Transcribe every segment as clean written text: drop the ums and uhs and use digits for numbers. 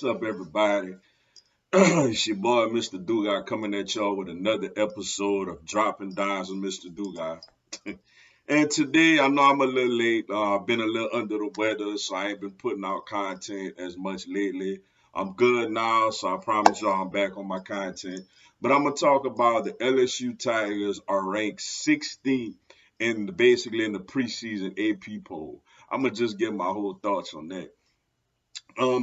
What's up, everybody? It's your boy, Mr. Dugai, coming at y'all with another episode of Dropping Dimes with Mr. Dugai. And today, I know I'm a little late. I've been a little under the weather, so I ain't been putting out content as much lately. I'm good now, so I promise y'all I'm back on my content. But I'm gonna talk about the LSU Tigers are ranked 16th basically in the preseason AP poll. I'm gonna just give my whole thoughts on that.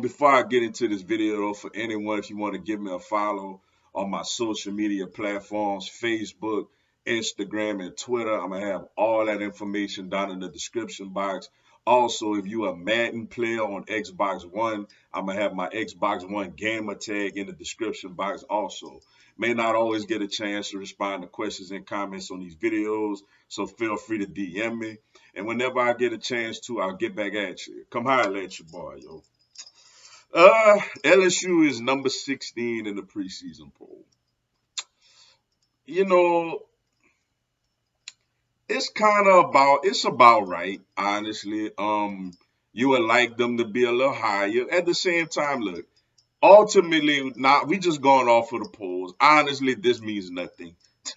Before I get into this video, for anyone, if you want to give me a follow on my social media platforms, Facebook, Instagram, and Twitter, I'm gonna have all that information down in the description box. Also, if you a Madden player on Xbox One, I'm gonna have my Xbox One gamer tag in the description box also. May not always get a chance to respond to questions and comments on these videos, so feel free to DM me. And whenever I get a chance to, I'll get back at you. Come holler at your boy, yo. LSU is number 16 in the preseason poll. You know, it's about right, honestly. You would like them to be a little higher. At the same time, look, ultimately, not we just going off of the polls. Honestly, this means nothing.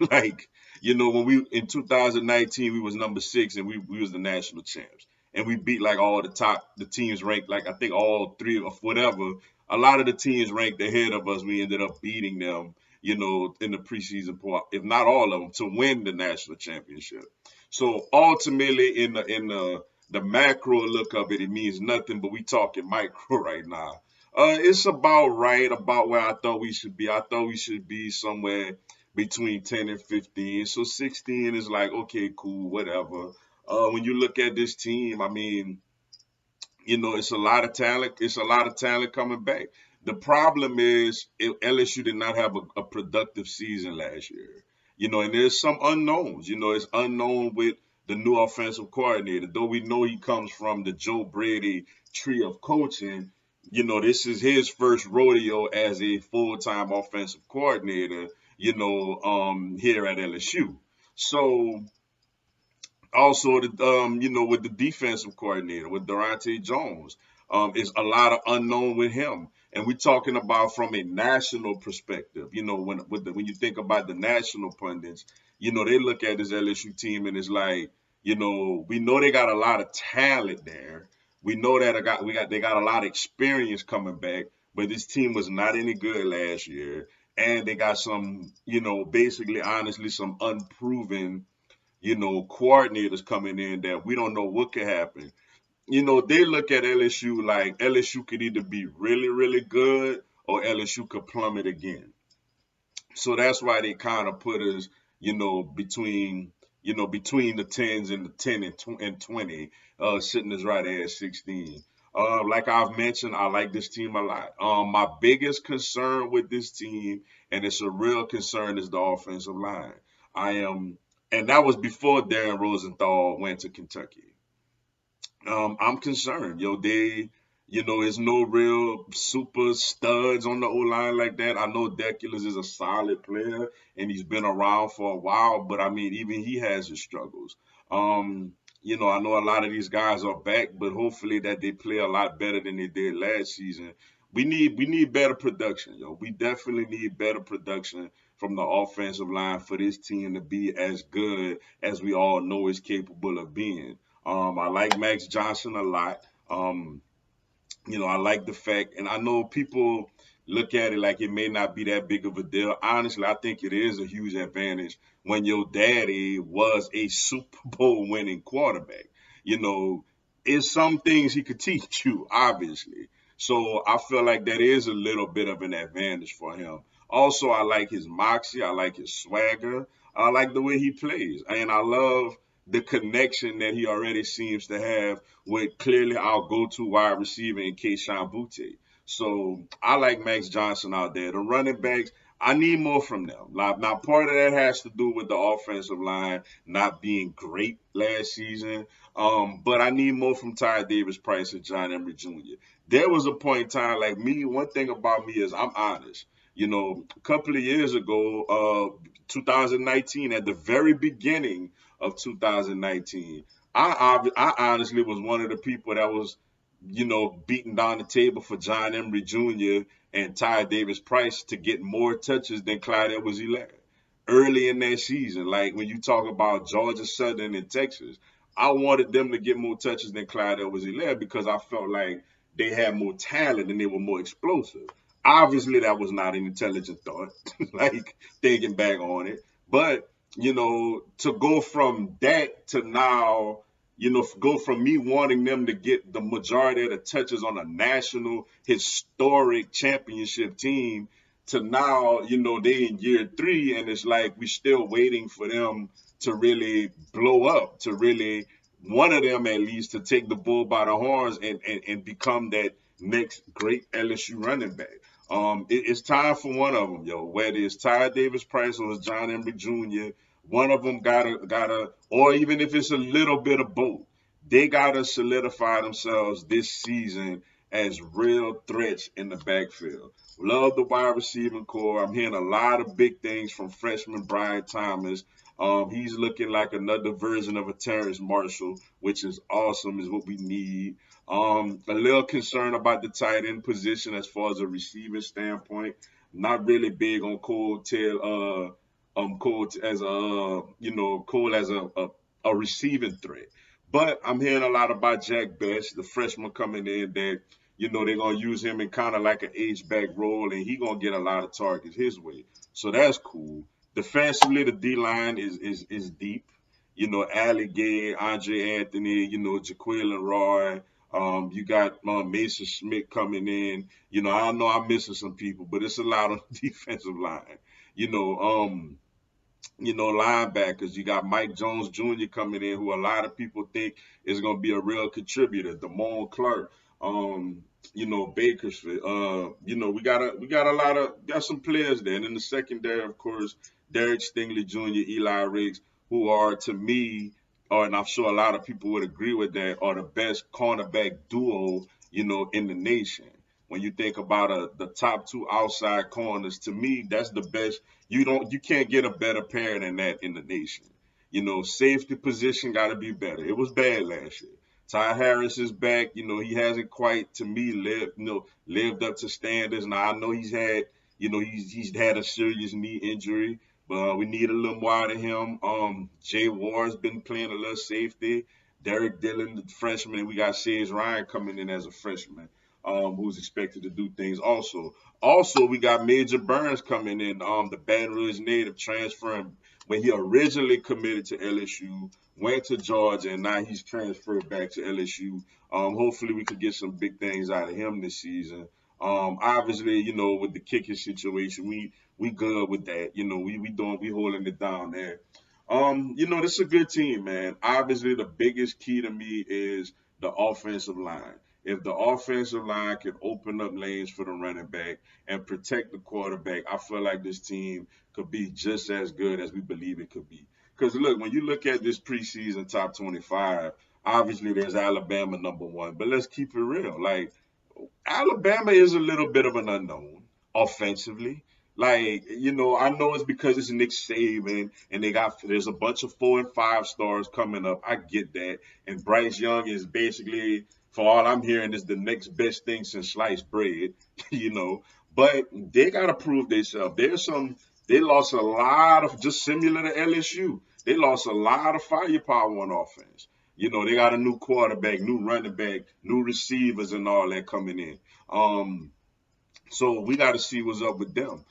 Like, when we in 2019 we was number 6 and we was the national champs. And we beat like all the teams ranked, like I think all three or whatever. A lot of the teams ranked ahead of us. We ended up beating them, in the preseason poll, if not all of them, to win the national championship. So ultimately, in the macro look of it, it means nothing. But we talking micro right now. It's about right about where I thought we should be. I thought we should be somewhere between 10 and 15. So 16 is like, okay, cool, whatever. When you look at this team, I mean, it's a lot of talent. It's a lot of talent coming back. The problem is LSU did not have a productive season last year. And there's some unknowns. It's unknown with the new offensive coordinator. Though we know he comes from the Joe Brady tree of coaching, this is his first rodeo as a full-time offensive coordinator, here at LSU. So also, with the defensive coordinator, with Durante Jones, is a lot of unknown with him. And we're talking about from a national perspective. When you think about the national pundits, they look at this LSU team and it's like, we know they got a lot of talent there. We know that they got a lot of experience coming back, but this team was not any good last year, and they got some, basically, honestly, some unproven coordinators coming in that we don't know what could happen. They look at LSU like LSU could either be really, really good or LSU could plummet again. So that's why they kind of put us, between the tens and the 10 and 20, sitting us right at 16. Like I've mentioned, I like this team a lot. My biggest concern with this team, and it's a real concern, is the offensive line. I am, and that was before Darren Rosenthal went to Kentucky. I'm concerned. There's no real super studs on the O line like that. I know Deculus is a solid player and he's been around for a while, but I mean, even he has his struggles. I know a lot of these guys are back, but hopefully that they play a lot better than they did last season. We need better production, yo. We definitely need better production from the offensive line for this team to be as good as we all know is capable of being. I like Max Johnson a lot. I like the fact, and I know people look at it like it may not be that big of a deal. Honestly, I think it is a huge advantage when your daddy was a Super Bowl winning quarterback. You know, it's some things he could teach you, obviously. So I feel like that is a little bit of an advantage for him. Also, I like his moxie. I like his swagger. I like the way he plays. And I love the connection that he already seems to have with clearly our go-to wide receiver in Keyshawn Butte. So I like Max Johnson out there. The running backs, I need more from them. Now, part of that has to do with the offensive line not being great last season. But I need more from Ty Davis Price and John Emery Jr. There was a point in time, like me, one thing about me is I'm honest. A couple of years ago, 2019, at the very beginning of 2019, I honestly was one of the people that was beating down the table for John Emery Jr. and Ty Davis Price to get more touches than Clyde Edwards-Helaire early in that season. Like when you talk about Georgia Southern and Texas, I wanted them to get more touches than Clyde Edwards-Helaire because I felt like they had more talent and they were more explosive. Obviously, that was not an intelligent thought, like thinking back on it. But, to go from that to now, go from me wanting them to get the majority of the touches on a national historic championship team to now, they in year 3 and it's like we still waiting for them to really blow up, to really one of them at least to take the bull by the horns and become that next great LSU running back. It's time for one of them, yo. Whether it's Ty Davis Price or it's John Emery Jr., one of them gotta, or even if it's a little bit of both, they gotta solidify themselves this season as real threats in the backfield. Love the wide receiving core. I'm hearing a lot of big things from freshman Brian Thomas. He's looking like another version of a Terrence Marshall, which is awesome, is what we need. A little concerned about the tight end position as far as a receiving standpoint. Not really big on Cole as Cole as a receiving threat. But I'm hearing a lot about Jack Best, the freshman coming in that they're gonna use him in kind of like an H back role, and he gonna get a lot of targets his way. So that's cool. Defensively, the D line is deep. Ali Gay, Andre Anthony, Jaqueline Roy. You got Mason Smith coming in. I know I'm missing some people, but it's a lot on the defensive line. You know, um, linebackers. You got Mike Jones Jr. coming in, who a lot of people think is going to be a real contributor. Damone Clark, Bakersfield. We got a lot of got some players there. And in the secondary, of course, Derek Stingley Jr., Eli Riggs, who are to me, and I'm sure a lot of people would agree with that, are the best cornerback duo, in the nation. When you think about the top two outside corners, to me, that's the best. You can't get a better pair than that in the nation. Safety position got to be better. It was bad last year. Ty Harris is back. He hasn't quite, to me, lived up to standards. Now I know he's had a serious knee injury, but we need a little more out of him. Jay Ward's been playing a little safety. Derek Dillon, the freshman. We got Sage Ryan coming in as a freshman, who's expected to do things also. Also, we got Major Burns coming in, the Baton Rouge native transferring when he originally committed to LSU, went to Georgia, and now he's transferred back to LSU. Hopefully, we could get some big things out of him this season. Obviously, with the kicking situation, we good with that. We holding it down there. This is a good team, man. Obviously, the biggest key to me is the offensive line. If the offensive line can open up lanes for the running back and protect the quarterback, I feel like this team could be just as good as we believe it could be. Because look, when you look at this preseason top 25, obviously there's Alabama number one, but let's keep it real. Like Alabama is a little bit of an unknown offensively. Like, I know it's because it's Nick Saban and there's a bunch of 4 and 5 stars coming up. I get that. And Bryce Young is basically, for all I'm hearing, is the next best thing since sliced bread, you know. But they gotta prove themselves. They lost a lot of, just similar to LSU. They lost a lot of firepower on offense. They got a new quarterback, new running back, new receivers, and all that coming in. So we got to see what's up with them.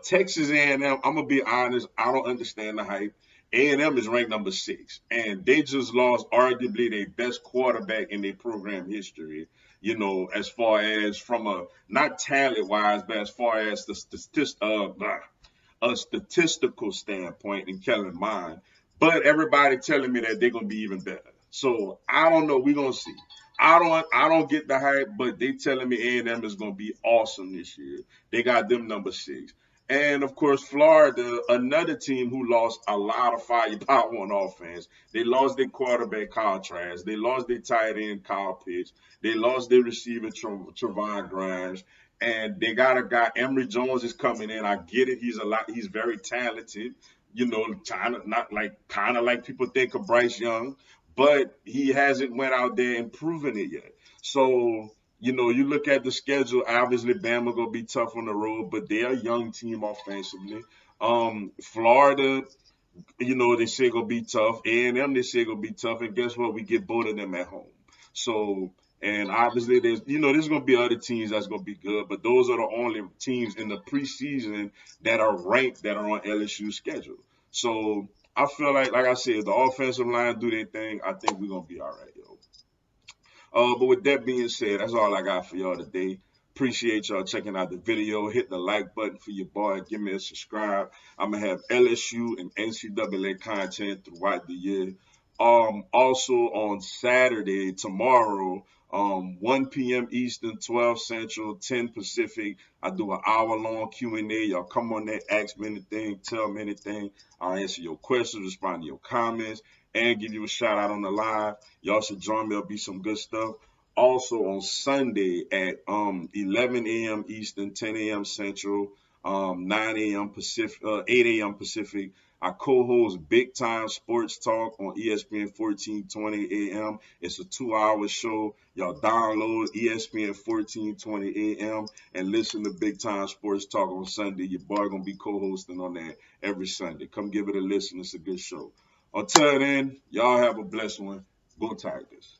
Texas A&M, I'm gonna be honest, I don't understand the hype. A&M is ranked number 6, and they just lost arguably their best quarterback in their program history. As far as from a not talent wise, but as far as a statistical standpoint in Kellen Mond, but everybody telling me that they're gonna be even better. So I don't know. We're gonna see. I don't get the hype, but they telling me A&M is gonna be awesome this year. They got them number 6. And of course, Florida, another team who lost a lot of firepower on offense. They lost their quarterback Kyle Trask. They lost their tight end Kyle Pitts. They lost their receiver Trevon Grimes. And they got a guy, Emory Jones is coming in. I get it. He's very talented. Kind of like people think of Bryce Young, but he hasn't went out there and proven it yet. So, you look at the schedule, obviously Bama gonna be tough on the road, but they're a young team offensively. Florida, they say gonna be tough. A&M, they say gonna be tough. And guess what? We get both of them at home. So, and obviously there's gonna be other teams that's gonna be good, but those are the only teams in the preseason that are ranked that are on LSU's schedule. So I feel like I said, the offensive line do their thing. I think we're gonna be all right, yo. But with that being said, that's all I got for y'all today. Appreciate y'all checking out the video. Hit the like button for your boy. Give me a subscribe. I'm gonna have LSU and NCAA content throughout the year. Also on Saturday, tomorrow, 1 p.m. Eastern, 12 Central, 10 Pacific. I do an hour-long Q&A. Y'all come on there, ask me anything, tell me anything. I'll answer your questions, respond to your comments, and give you a shout out on the live. Y'all should join me. There'll be some good stuff. Also on Sunday at 11 a.m. Eastern, 10 a.m. Central, 9 a.m. Pacific, 8 a.m. Pacific. I co-host Big Time Sports Talk on ESPN 1420 a.m. It's a 2-hour show. Y'all download ESPN 1420 a.m. and listen to Big Time Sports Talk on Sunday. Your boy gonna be co-hosting on that every Sunday. Come give it a listen. It's a good show. Until then, y'all have a blessed one. Go Tigers.